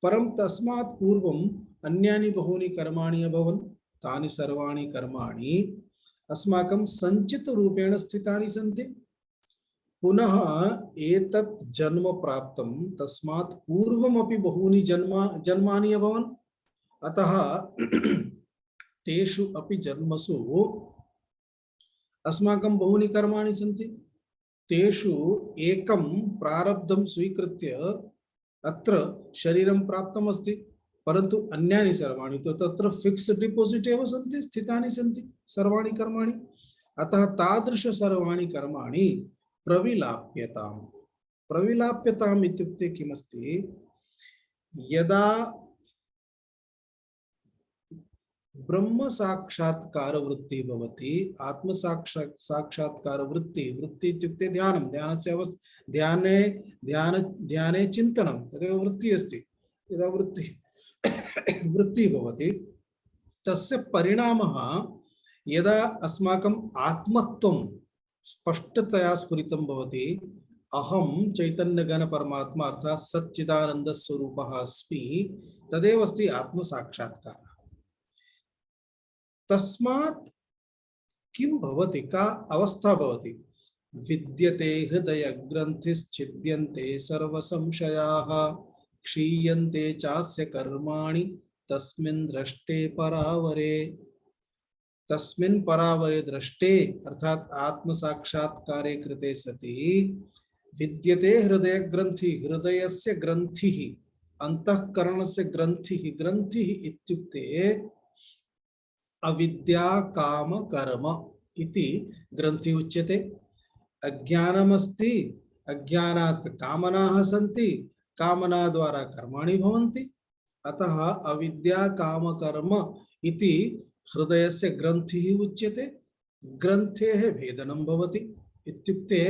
Speaker 1: परं तस्मात् पूर्वम् अन्यानि बहूनि कर्माणि अभवन्, तानि सर्वाणि कर्माणि अस्माकं सञ्चितरूपेण स्थितानि सन्ति। पुनः एतत् जन्म प्राप्तं तस्मात् पूर्वमपि बहूनि जन्मानि अभवन्, अतः तेषु अपि जन्मसु अस्माकं बहूनि कर्माणि सन्ति। तेषु एकं प्रारब्धं स्वीकृत्य अत्र शरीरं प्राप्तम् अस्ति, परन्तु अन्यानि सर्वाणि तु तत्र फिक्स डिपोजिट एव सन्ति, स्थितानि सन्ति सर्वाणि कर्माणि। अतः तादृश सर्वाणि कर्माणि प्रविलाप्यताम्। प्रविलाप्यताम् इत्युक्ते किमस्ति, यदा ब्रह्म साक्षात्कार वृत्ति भवति, आत्म साक्षात्कार वृत्ति, वृत्ति इत्युक्ते ध्यानं, ध्यानस्य अवस्था, ध्याने चिन्तनं, तदेव वृत्ति अस्ति। यदा वृत्ति भवति तस्य परिणामः यदा अस्माकम् आत्मत्वं स्पष्टतया स्फुरितं भवति, अहं चैतन्यघन परमात्मा अर्थात् सच्चिदानंद स्वरूपः अस्मि, तदेव अस्ति आत्म साक्षात्कारः। तस्मात् किं भवति, का अवस्था भवति, विद्यते हृदय ग्रंथिश्छिद्यन्ते सर्व संशयाः, क्षीयन्ते चास्य कर्माणि तस्मिन् दृष्टे परावरे। तस्मिन् परावरे दृष्टे अर्थात आत्म साक्षात्कारे कृते सति विद्यते हृदय ग्रंथि, हृदयस्य ग्रंथिः, अंतःकरणस्य ग्रंथिः, ग्रंथिः इत्युक्ते अविद्या काम कर्म इति ग्रंथि उच्यते। अज्ञानमस्ति, अज्ञानात् कामनाः सन्ति, कामना द्वारा कर्माणि भवन्ति, अतः अविद्या काम कर्म इति हृदयस्य ग्रंथिः उच्यते। ग्रन्थेः भेदनं भवति इत्युक्ते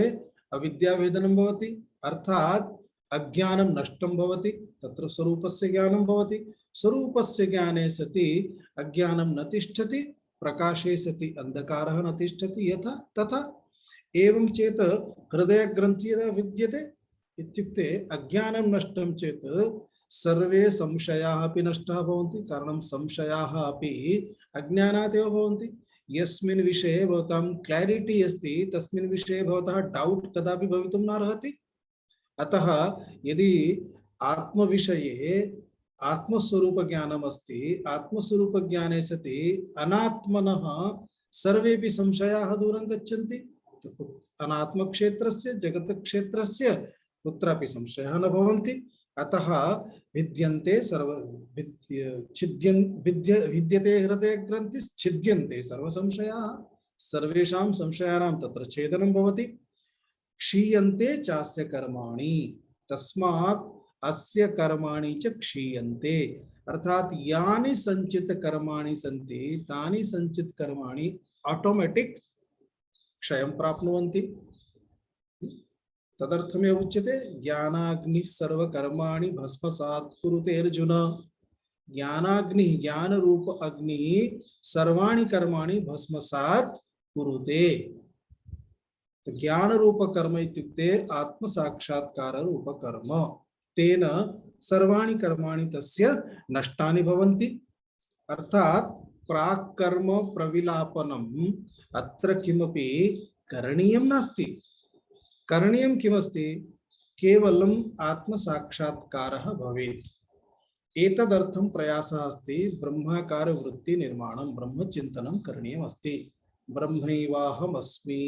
Speaker 1: अविद्या भेदनं भवति, अर्थात् अज्ञानं नष्टं भवति, तत्र स्वरूपस्य ज्ञानं भवति। स्वरूपस्य ज्ञाने सति अज्ञानं न तिष्ठति, प्रकाशे सति अंधकारः न तिष्ठति, यथा तथा एवं चेत हृदय ग्रंथि यदा विद्यते इत्युक्ते अज्ञानं नष्टं चेत सर्वे संशयाः अपि नष्टाः भवन्ति, कारणं संशयाः अपि अज्ञानात् एव भवन्ति। यस्मिन् विषये भवतां क्लैरिटी अस्ति तस्मिन् विषये भवतः डाउट कदापि भवितुं न अर्हति। अतः यदि आत्मविषये आत्मस्वरूप ज्ञानम् अस्ति, आत्मस्वरूप ज्ञाने सति अनात्मनः सर्वेपि संशयाः दूरं गच्छन्ति। अनात्म क्षेत्रस्य जगत क्षेत्रस्य कुत्रापि संशयः न भवन्ति। अतः विद्यन्ते सर्व विद्यते हृदय ग्रंथि छिद्यन्ते सर्व संशयाः, सर्वेषां संशयानां तत्र छेदनं भवति। क्षीयन्ते चास्य कर्माणि, तस्मात् अस्य कर्माणि च क्षीयन्ते, अर्थात यानि संचित कर्माणि सन्ति तानि संचित कर्माणि ऑटोमेटिक क्षयं प्राप्नुवन्ति। तदर्थमेव उच्यते ज्ञानाग्नि सर्वकर्माणि भस्मसात् कुरुते अर्जुन। ज्ञानाग्नि, ज्ञान रूप अग्नि सर्वाणि कर्माणि भस्मसात् कुरुते। तो ज्ञान रूप कर्म इत्युक्ते आत्म साक्षात्कार रूप कर्म, तेन सर्वाणि कर्माणि तस्य नष्टानि भवन्ति। अर्थात प्राक् कर्म प्रविलापनम् अत्र किमपि करणीयं नास्ति। करणीयं किमस्ति, केवलम् आत्म साक्षात्कारः भवेत्। एतदर्थं प्रयासः अस्ति ब्रह्माकार वृत्ति निर्माणं, ब्रह्मचिन्तनं करणीयम् अस्ति। ब्रह्मैवाहमस्मि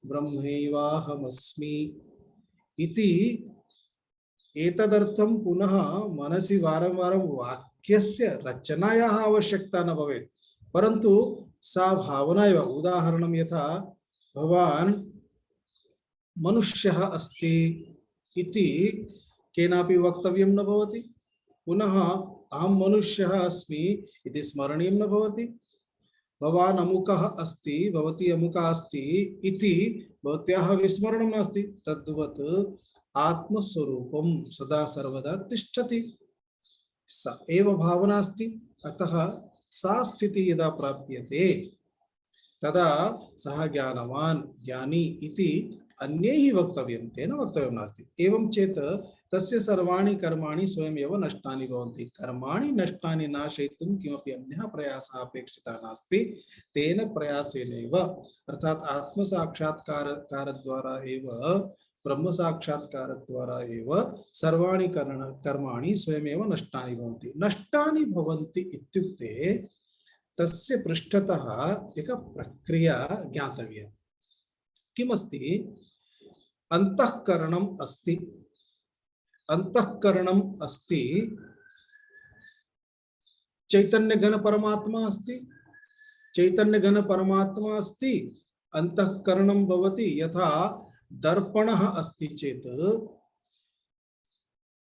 Speaker 1: ब्रह्मैवाहमस्मि इति एतदर्थं पुनः मनसि वारं वारं वाक्यस्य रचनायाः आवश्यकता न भवेत्, परन्तु सा भावना एव। उदाहरणं यथा भवान् मनुष्यः अस्ति इति केनापि वक्तव्यं न भवति, पुनः अहं मनुष्यः अस्मि इति स्मरणीयं न भवति। भवान् अमुकः अस्ति, भवती अमुका अस्ति इति भवत्याः विस्मरणं नास्ति। तद्वत् आत्मस्वरूपं सदा सर्वदा तिष्ठति, सा एव भावना अस्ति। अतः सा स्थितिः यदा प्राप्यते तदा सः ज्ञानवान् ज्ञानी इति अन्यैः वक्तव्यं, तेन वक्तव्यं नास्ति। एवं चेत् तस्य सर्वाणि कर्माणि स्वयमेव नष्टानि भवन्ति। कर्माणि नष्टानि नाशयितुं किमपि अन्यः प्रयासः अपेक्षितः नास्ति। तेन प्रयासेनैव अर्थात् आत्मसाक्षात्कारद्वारा एव, ब्रह्म साक्षात्कारद्वारा एव सर्वाणि कर्माणि स्वयमेव नष्टानि भवन्ति। नष्टानि भवन्ति इत्युक्ते तस्य पृष्ठतः एक प्रक्रिया ज्ञातव्या। किमस्ति? अंतःकरणम् अस्ति। अंतःकरणम् अस्ति, चैतन्य घन परमात्मा अस्ति। चैतन्य घन परमात्मा अस्ति, अंतःकरणं भवति। यथा दर्पणः अस्ति चेत्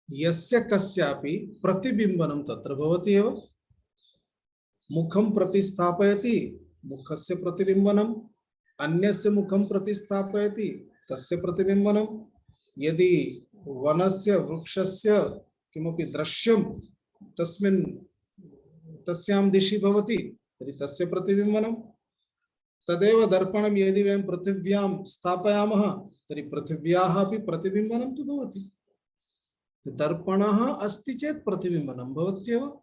Speaker 1: यस्य कस्यापि प्रतिबिंबनं तत्र भवति एव। मुखं प्रतिस्थापयति, मुखस्य प्रतिबिंबनम्, अन्यस्य मुखं प्रतिस्थापयति, तस्य प्रतिबिंबनम्। यदि वनस्य वृक्षस्य किमपि दृश्यं तस्मिन् तस्यां दिशि भवति तर्हि तस्य प्रतिबिंबनम्। तदेव दर्पणं यदि वयं पृथिव्यां स्थापयामः तर्हि पृथिव्याः अपि प्रतिबिंबनं तु भवति। दर्पणः अस्ति चेत् प्रतिबिंबनं भवत्येव।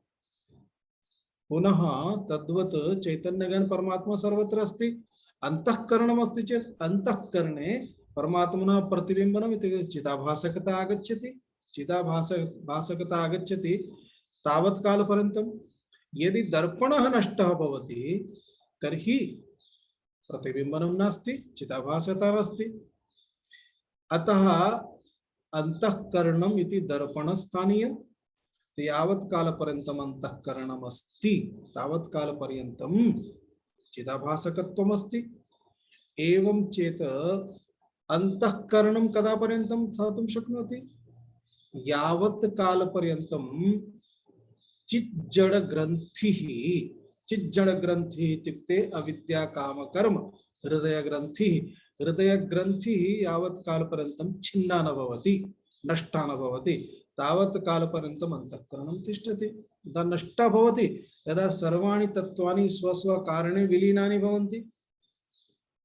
Speaker 1: पुनः तद्वत् चैतन्यघन परमात्मा सर्वत्र अस्ति। अंतःकरणम् अस्ति चेत् अंतःकरणे परमात्मनः प्रतिबिंबनम् इत्युक्ते चिदाभासकता आगच्छति। चिदाभासकता आगच्छति तावत् कालपर्यन्तं। यदि दर्पणः नष्टः भवति तर्हि प्रतिबिंबनं नास्ति, चिदाभासकता अस्ति। अतः अंतःकरणम् इति दर्पणस्थानीयम्। यावत् कालपर्यन्तम् अंतःकरणम् अस्ति तावत् कालपर्यन्तं चिदाभासकत्वम् अस्ति। एवं चेत् अंतःकरणं कदा पर्यन्तं स्थातुं शक्नोति? यावत् कालपर्यन्तं चिज्जड ग्रन्थिः, चिज्जड ग्रन्थिः इत्युक्ते अविद्या काम कर्म हृदय ग्रन्थिः, हृदय ग्रन्थिः यावत् कालपर्यन्तं छिन्ना न भवति, नष्टा न भवति तावत् कालपर्यन्तम् अंतःकरणं तिष्ठति। यदा नष्टा भवति तदा सर्वाणि तत्त्वानि स्वस्वकारणे विलीनानि भवन्ति।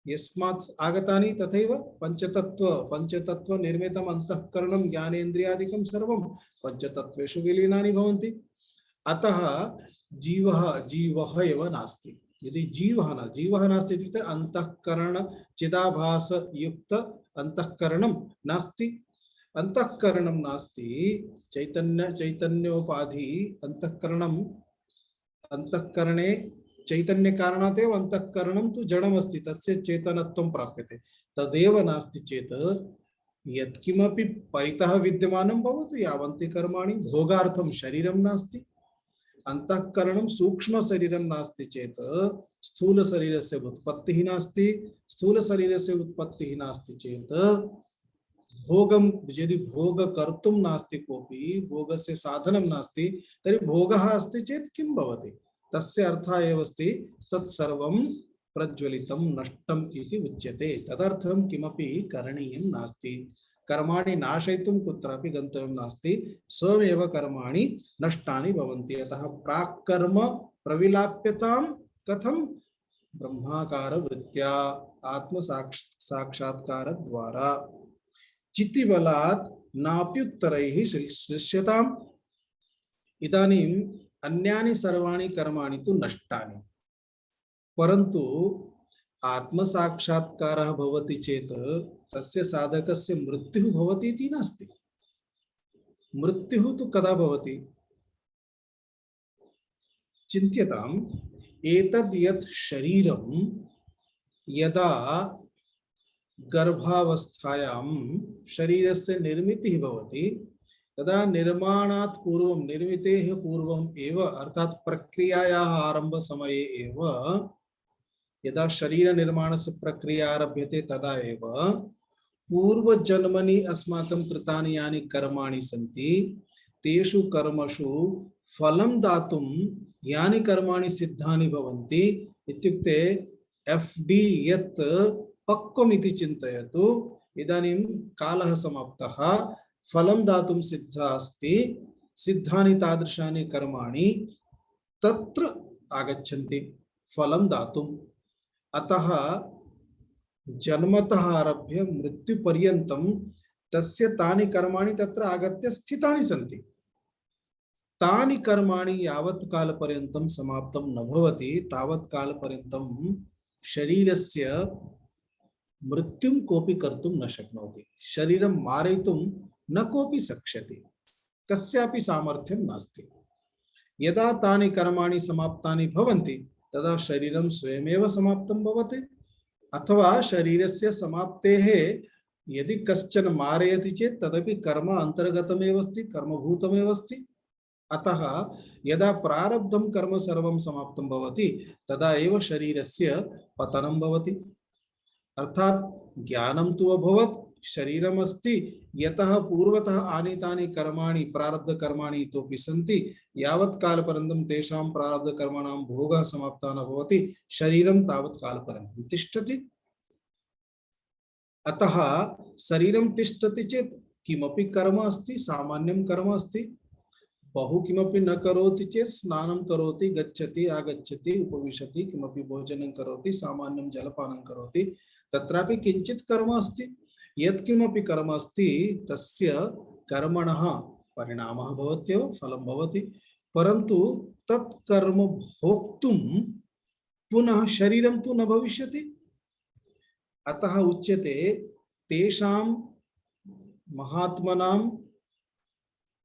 Speaker 1: यस्मात् आगतानि तथैव पंचतत्व निर्मितम् अंतःकरणं ज्ञानेन्द्रियादिकं सर्वं पंचतत्वेषु विलीनानि भवन्ति। अतः जीवः एव नास्ति। यदि जीवः नास्ति इत्युक्ते अंतःकरण चिदाभास युक्त अंतःकरणं नास्ति। अंतःकरणं नास्ति, चैतन्योपाधि अंतःकरणम्, अंतःकरणे चैतन्य कारणात् एव अंतःकरणं तु जडमस्ति, तस्य चेतनत्वं प्राप्यते। तदेव नास्ति चेत् यत्किमपि परितः विद्यमानं भवतु यावन्ति कर्माणि, भोगार्थं शरीरं नास्ति। अंतःकरणं सूक्ष्म शरीरं नास्ति चेत् स्थूल शरीरस्य उत्पत्तिः नास्ति। स्थूल शरीरस्य उत्पत्तिः नास्ति चेत् भोगं, यदि भोग कर्तुं नास्ति कोऽपि, भोगस्य साधनं नास्ति तर्हि भोगः अस्ति चेत् किं भवति? तस्य अर्थः एव अस्ति तत्सर्वं प्रज्वलितं नष्टम् इति उच्यते। तदर्थं किमपि करणीयं नास्ति। कर्माणि नाशयितुं कुत्रापि गन्तव्यं नास्ति, स्वयमेव कर्माणि नष्टानि भवन्ति। अतः प्राक्कर्म प्रविलाप्यतां कथं? ब्रह्माकार वृत्त्या, आत्म साक्षात्कारद्वारा। चितिबलात् नाप्युत्तरैः श्लिष्यताम्। इदानीम् अन्यानि सर्वाणि कर्माणि तु नष्टानि, परन्तु आत्मसाक्षात्कारः भवति चेत् तस्य साधकस्य मृत्युः भवति इति नास्ति। मृत्युः तु कदा भवति? चिन्त्यताम्। एतद् यत् शरीरं यदा गर्भावस्थायां शरीरस्य निर्मितिः भवति तदा निर्माणात् पूर्वं, निर्मितेः पूर्वम् एव, अर्थात् प्रक्रियायाः आरम्भसमये एव, यदा शरीर निर्माणस्य प्रक्रिया आरभ्यते तदा एव पूर्वजन्मनि अस्माकं कृतानि यानि कर्माणि सन्ति तेषु कर्मसु फलं दातुं यानि कर्माणि सिद्धानि भवन्ति, इत्युक्ते एफडी यत् पक्वम् इति चिन्तयतु। इदानीं कालः समाप्तः, फलं दातुं सिद्धा अस्ति, सिद्धानि तादृशानि कर्माणि तत्र आगच्छन्ति फलं दातुम्। अतः जन्मतः आरभ्य मृत्युपर्यन्तं तस्य तानि कर्माणि तत्र आगत्य स्थितानि सन्ति। तानि कर्माणि यावत् कालपर्यन्तं समाप्तं न भवति तावत् कालपर्यन्तं शरीरस्य मृत्युं कोऽपि कर्तुं न शक्नोति। शरीरं मारयितुं न कोऽपि शक्ष्यति, कस्यापि सामर्थ्यं नास्ति। यदा तानि कर्माणि समाप्तानि भवन्ति तदा शरीरं स्वयमेव समाप्तं भवति, अथवा शरीरस्य समाप्तेः यदि कश्चन मारयति चेत् तदपि कर्म अन्तर्गतमेव अस्ति, कर्मभूतमेव अस्ति। अतः यदा प्रारब्धं कर्म सर्वं समाप्तं भवति तदा एव शरीरस्य पतनं भवति। अर्थात् ज्ञानं तु अभवत्, शरीरमस्ति, यतः पूर्वतः आनीतानि कर्माणि प्रारब्ध कर्माणि इतोपि सन्ति, यावत् कालपर्यन्तं तेषां प्रारब्ध कर्माणां भोगः समाप्तः न भवति शरीरं तावत् कालपर्यन्तं तिष्ठति। अतः शरीरं तिष्ठति चेत् किमपि कर्म अस्ति, सामान्यं कर्म अस्ति। बहु किमपि न करोति चेत् स्नानं करोति, गच्छति आगच्छति उपविशति, किमपि भोजनं करोति, सामान्यं जलपानं करोति, तत्रापि किञ्चित् कर्म अस्ति। यत् किमपि कर्म अस्ति तस्य कर्मणः परिणामः भवत्येव, फलं भवति। परन्तु तत् कर्म भोक्तुं पुनः शरीरं तु न भविष्यति। अतः उच्यते तेषां महात्मनां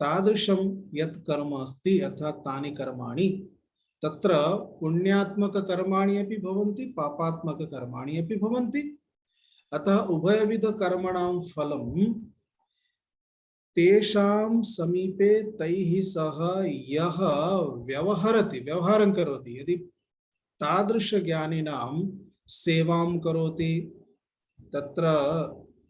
Speaker 1: तादृशं यत् कर्म अस्ति, अर्थात् तानि कर्माणि, तत्र पुण्यात्मक कर्माणि अपि भवन्ति, पापात्मक कर्माणि अपि भवन्ति। अतः उभयविध कर्मणां फलं तेषां समीपे तैः सह यः व्यवहारं करोति, यदि तादृश ज्ञानिनां सेवां करोति, तत्र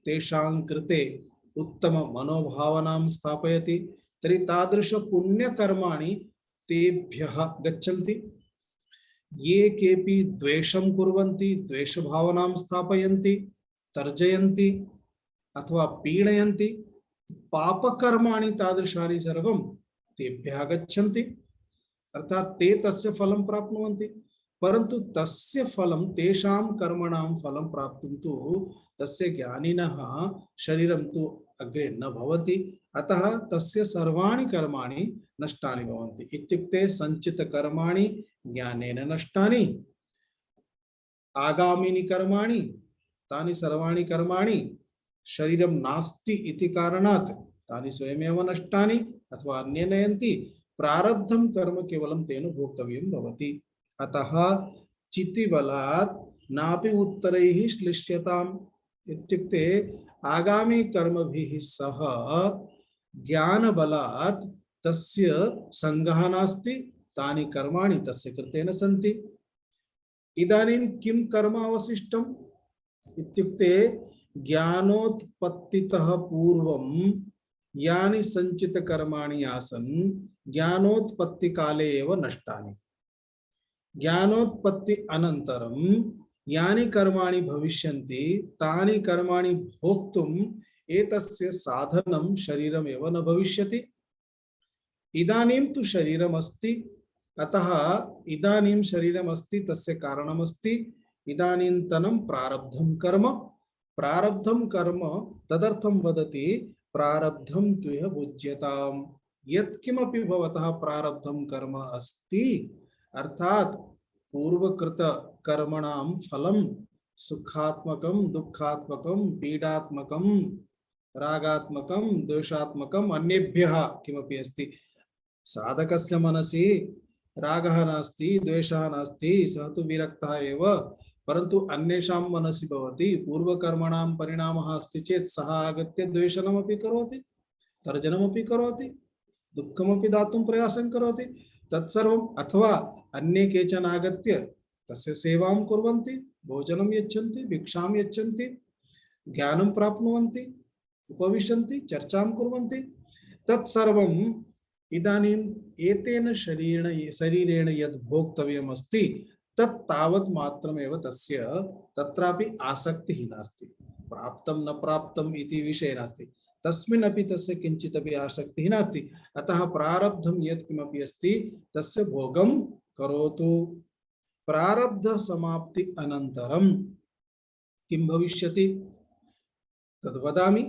Speaker 1: तेषां कृते उत्तम मनोभावनां स्थापयति, तर्हि तादृश पुण्यकर्माणि तेभ्यः गच्छन्ति। ये केपि द्वेषं कुर्वन्ति, द्वेषभावनां स्थापयन्ति, तर्जयन्ति अथवा पीडयन्ति, पापकर्माणि तादृशानि सर्वं तेभ्यः गच्छन्ति, अर्थात् ते तस्य फलं प्राप्नुवन्ति। परन्तु तस्य फलं, तेषां कर्मणां फलं प्राप्तुं तु तस्य ज्ञानिनः शरीरं तु अग्रे न भवति। अतः तस्य सर्वाणि कर्माणि नष्टानि भवन्ति। इत्युक्ते सञ्चितकर्माणि ज्ञानेन नष्टानि, आगामिनि कर्माणि तानि सर्वाणि कर्माणि शरीरं नास्ति इति कारणात् तानि स्वयमेव नष्टानि अथवा अन्ये नयन्ति। प्रारब्धं कर्म केवलं तेन भोक्तव्यं भवति। अतः चितिबलात् नापि उत्तरैः श्लिष्यताम्। इत्युक्ते आगामी कर्मभिः सह ज्ञानबलात् तस्य संगः नास्ति, तानि कर्माणि तस्य कृते न सन्ति। इदानीं किं कर्म अवशिष्टम् इत्युक्ते ज्ञानोत्पत्तितः पूर्वं यानि सञ्चितकर्माणि आसन् ज्ञानोत्पत्ति काले एव नष्टानि। ज्ञानोत्पत्ति अनन्तरं यानि कर्माणि भविष्यन्ति तानि कर्माणि भोक्तुम् एतस्य साधनं शरीरमेव न भविष्यति। इदानीं तु शरीरमस्ति, अतः इदानीं शरीरमस्ति तस्य कारणमस्ति इदानीन्तनं प्रारब्धं कर्म तदर्थं वदति प्रारब्धं तुह्य भुज्यताम्। यत्किमपि भवतः प्रारब्धं कर्म अस्ति, अर्थात् पूर्वकृत कर्मणां फलं सुखात्मकं, दुःखात्मकं, पीडात्मकं, रागात्मकं, द्वेषात्मकं अन्येभ्यः किमपि अस्ति। साधकस्य मनसि रागः नास्ति, द्वेषः नास्ति, सः तु विरक्तः एव, परन्तु अन्येषां मनसि भवति पूर्वकर्मणां परिणामः अस्ति चेत् सः आगत्य द्वेषणमपि करोति, तर्जनमपि करोति, दुःखमपि दातुं प्रयासं करोति तत्सर्वम्। अथवा अन्ये केचन आगत्य तस्य सेवां कुर्वन्ति, भोजनं यच्छन्ति, भिक्षां यच्छन्ति, ज्ञानं प्राप्नुवन्ति, उपविशन्ति, चर्चां कुर्वन्ति, तत्सर्वम् इदानीम् एतेन शरीरेण यद् भोक्तव्यम् अस्ति तत् तावत् मात्रमेव तस्य तत्रापि आसक्तिः नास्ति। प्राप्तं न प्राप्तम् इति विषये नास्ति, तस्मिन् अपि तस्य किञ्चिदपि आसक्तिः नास्ति। अतः प्रारब्धं यत् किमपि अस्ति तस्य भोगं करोतु। प्रारब्ध समाप्ति अनन्तरं किं भविष्यति तद् वदामि।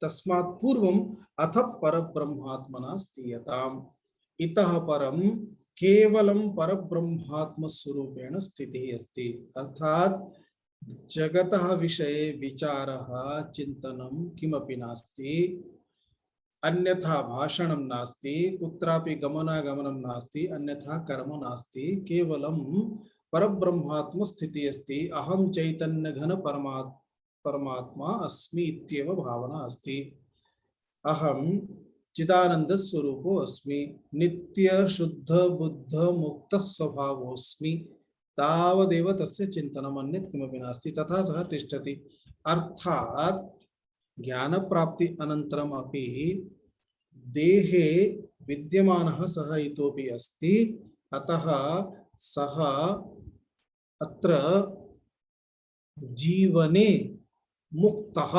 Speaker 1: तस्मात् पूर्वम् अथ परब्रह्मात्मना स्थियताम्। इतः परं केवलं परब्रह्मात्म स्वरूपेण स्थितिः अस्ति। अर्थात जगतः विषये विचारः चिन्तनं किमपि नास्ति, अन्यथा भाषणं नास्ति, कुत्रापि गमनागमनं नास्ति, अन्यथा कर्म नास्ति, केवलं परब्रह्मात्म स्थितिः अस्ति। अहं चैतन्य घन परमात्मा अस्मि इत्येव भावना अस्ति। अहं चिदानंद स्वरूपो अस्मि, नित्य शुद्ध बुद्ध मुक्त स्वभावोऽस्मि। तावदेव तस्य चिन्तनम्, अन्यत् किमपि नास्ति। तथा सः तिष्ठति। अर्थात् ज्ञान प्राप्ति अनन्तरम् अपि देहे विद्यमानः सः इतोपि अस्ति। अतः सः अत्र जीवने मुक्तः,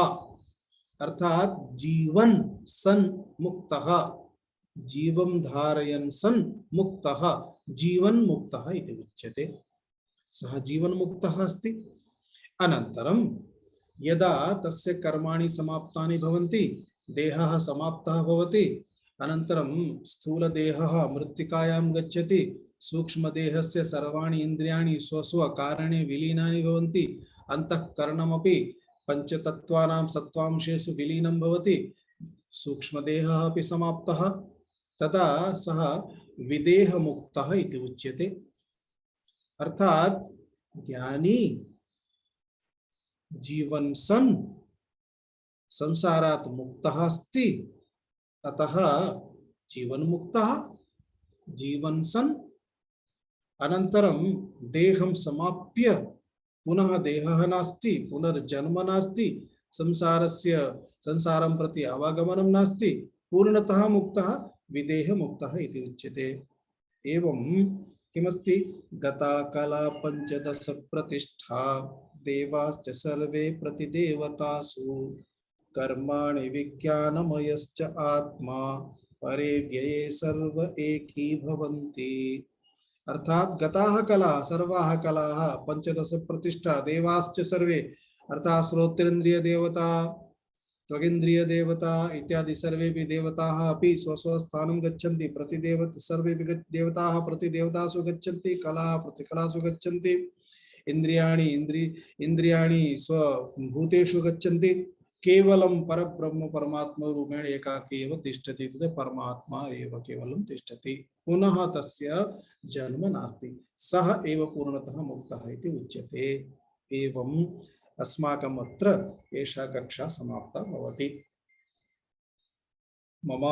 Speaker 1: अर्थात जीवन सन मुक्तः, जीवं धारयन् सन मुक्तः, जीवन मुक्तः इति उच्यते। सः जीवन मुक्तः अस्ति। अनन्तरं यदा तस्य कर्माणि समाप्तानि भवन्ति, देहः समाप्तः भवति, अनन्तरं स्थूलदेहः मृत्तिकायां गच्छति, सूक्ष्मदेहस्य सर्वाणि इन्द्रियाणि स्वस्वकारणे विलीनानि भवन्ति, अन्तःकरणमपि पंचतत्वानां सत्वांशेषु विलीनं भवति, सूक्ष्मदेहः अपि समाप्तः। तदा सः विदेह मुक्तः इति उच्यते। अर्थात ज्ञानी जीवन सन संसारात् मुक्तः अस्ति, अतः जीवन मुक्तः, जीवन सन अनन्तरं देहं समाप्य पुनः देहः नास्ति, पुनर्जन्म नास्ति, संसारं प्रति आवागमनं नास्ति, पूर्णतः मुक्तः, विदेह मुक्तः इति उच्यते। एवं किमस्ति, गता कला पंचदश प्रतिष्ठा, देवाश्च सर्वे प्रतिदेवतासु, कर्माणि विज्ञानमयश्च आत्मा, परे व्यये सर्व एकी भवन्ति। अर्थात गताः कलाः, सर्वाः कलाः, पंचदश प्रतिष्ठा, देवाश्च सर्वे, अर्थात श्रोत्रेन्द्रिय देवता, त्वगिन्द्रिय देवता इत्यादि सर्वेपि देवताः अपि स्वस्वस्थानं गच्छन्ति। सर्वेपि देवताः प्रतिदेवतासु गच्छन्ति, कलाः प्रतिकलासु गच्छन्ति, इन्द्रियाणि स्वभूतेषु गच्छन्ति। केवलं परब्रह्म परमात्मा रूपेण एकाकी एव तिष्ठति, तद् परमात्मा एव केवलं तिष्ठति, पुनः तस्य जन्म नास्ति, सः एव पूर्णतः मुक्तः इति उच्यते। एवं अस्माकम् अत्र एषा कक्षा समाप्ता भवति। मम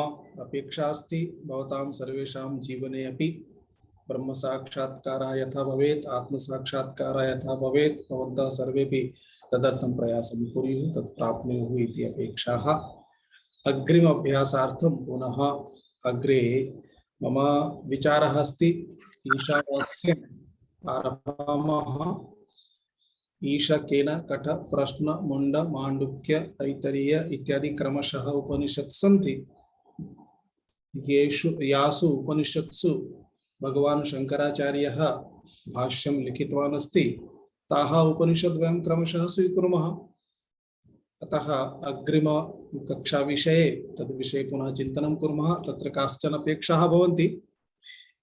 Speaker 1: अपेक्षा अस्ति भवतां सर्वेषां जीवने अपि ब्रह्म साक्षात्कारः यथा भवेत्, आत्म साक्षात्कारः यथा भवेत्, भवन्तः सर्वेपि तदर्थं प्रयासं कुर्युः, तत् प्राप्नुयुः इति अपेक्षाः। अग्रिम अभ्यासार्थं पुनः अग्रे मम विचारः अस्ति, ईशावास्यम् आरभामः। ईशकेन कठ प्रश्न मुंड मांडुक्य ऐतरीय इत्यादि क्रमशः उपनिषत् सन्ति। यासु उपनिषत्सु भगवान् शंकराचार्यः भाष्यं लिखितवान् अस्ति, ताः उपनिषद् वयं क्रमशः स्वीकुर्मः। अतः अग्रिम कक्षा विषये तद् विषये पुनः चिन्तनं कुर्मः। तत्र काश्चन अपेक्षाः भवन्ति,